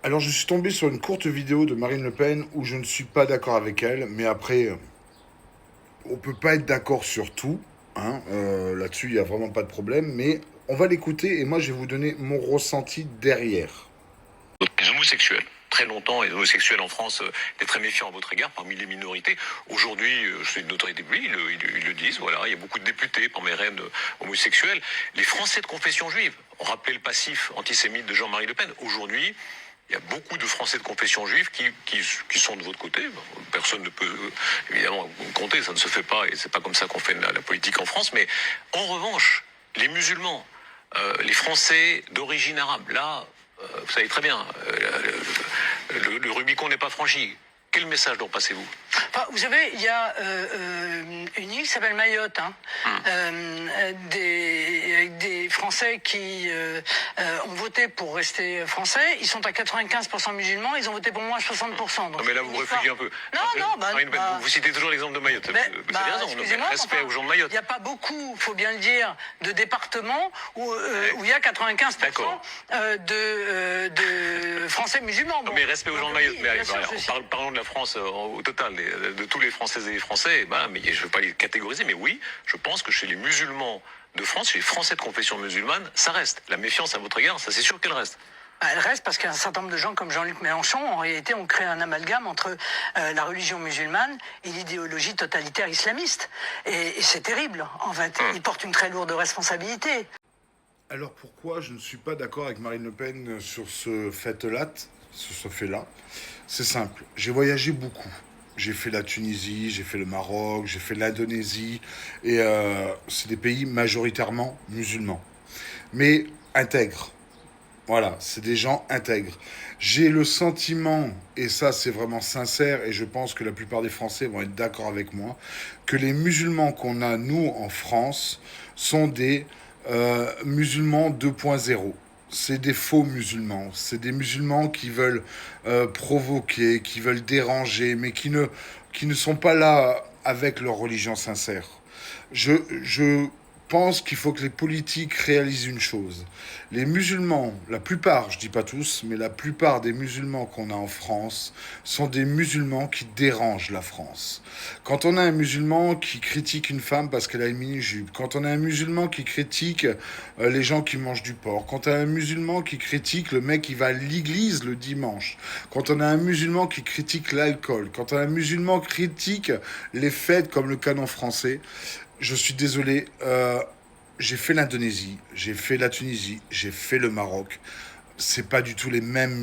Alors, je suis tombé sur une courte vidéo de Marine Le Pen où je ne suis pas d'accord avec elle, mais après, on peut pas être d'accord sur tout. Hein, là-dessus, il n'y a vraiment pas de problème, mais on va l'écouter et moi, je vais vous donner mon ressenti derrière. Les homosexuels. Très longtemps, les homosexuels en France étaient très méfiants à votre égard parmi les minorités. Aujourd'hui, c'est une notoriété publique, ils le disent, voilà, il y a beaucoup de députés parmi les reines homosexuels. Les Français de confession juive ont rappelé le passif antisémite de Jean-Marie Le Pen. Aujourd'hui, il y a beaucoup de Français de confession juive qui sont de votre côté. Personne ne peut évidemment compter, ça ne se fait pas et c'est pas comme ça qu'on fait la politique en France. Mais en revanche, les musulmans, les Français d'origine arabe, là, vous savez très bien, le Rubicon n'est pas franchi. Quel message leur passez-vous? Enfin, vous savez, il y a une île qui s'appelle Mayotte, hein, avec des Français qui ont voté pour rester français. Ils sont à 95% musulmans, ils ont voté pour moi à 60%. Donc mais là, vous réfugiez un peu. Vous citez toujours l'exemple de Mayotte. Vous avez raison, respect aux gens de Mayotte. Il n'y a pas beaucoup, il faut bien le dire, de départements où il y a 95% de Français musulmans. Bon, mais respect aux gens de Mayotte. Parlons de la France au total, de tous les Françaises et les Français. Mais je ne veux pas les catégoriser, mais oui, je pense que chez les musulmans de France, chez les Français de confession musulmane, ça reste. La méfiance à votre égard, ça c'est sûr qu'elle reste. Elle reste parce qu'un certain nombre de gens comme Jean-Luc Mélenchon, en réalité, ont créé un amalgame entre la religion musulmane et l'idéologie totalitaire islamiste. Et c'est terrible, en fait. Ils portent une très lourde responsabilité. Alors, pourquoi je ne suis pas d'accord avec Marine Le Pen sur ce fait-là, C'est simple. J'ai voyagé beaucoup. J'ai fait la Tunisie, j'ai fait le Maroc, j'ai fait l'Indonésie, et c'est des pays majoritairement musulmans, mais intègres. Voilà, c'est des gens intègres. J'ai le sentiment, et ça c'est vraiment sincère, et je pense que la plupart des Français vont être d'accord avec moi, que les musulmans qu'on a, nous, en France, sont des musulmans 2.0. C'est des faux musulmans. C'est des musulmans qui veulent provoquer, qui veulent déranger, mais qui ne sont pas là avec leur religion sincère. Je pense qu'il faut que les politiques réalisent une chose. Les musulmans, la plupart, je dis pas tous, mais la plupart des musulmans qu'on a en France sont des musulmans qui dérangent la France. Quand on a un musulman qui critique une femme parce qu'elle a une mini-jupe, quand on a un musulman qui critique les gens qui mangent du porc, quand on a un musulman qui critique le mec qui va à l'église le dimanche, quand on a un musulman qui critique l'alcool, quand on a un musulman qui critique les fêtes comme le canon français, je suis désolé, j'ai fait l'Indonésie, j'ai fait la Tunisie, j'ai fait le Maroc. C'est pas du tout les mêmes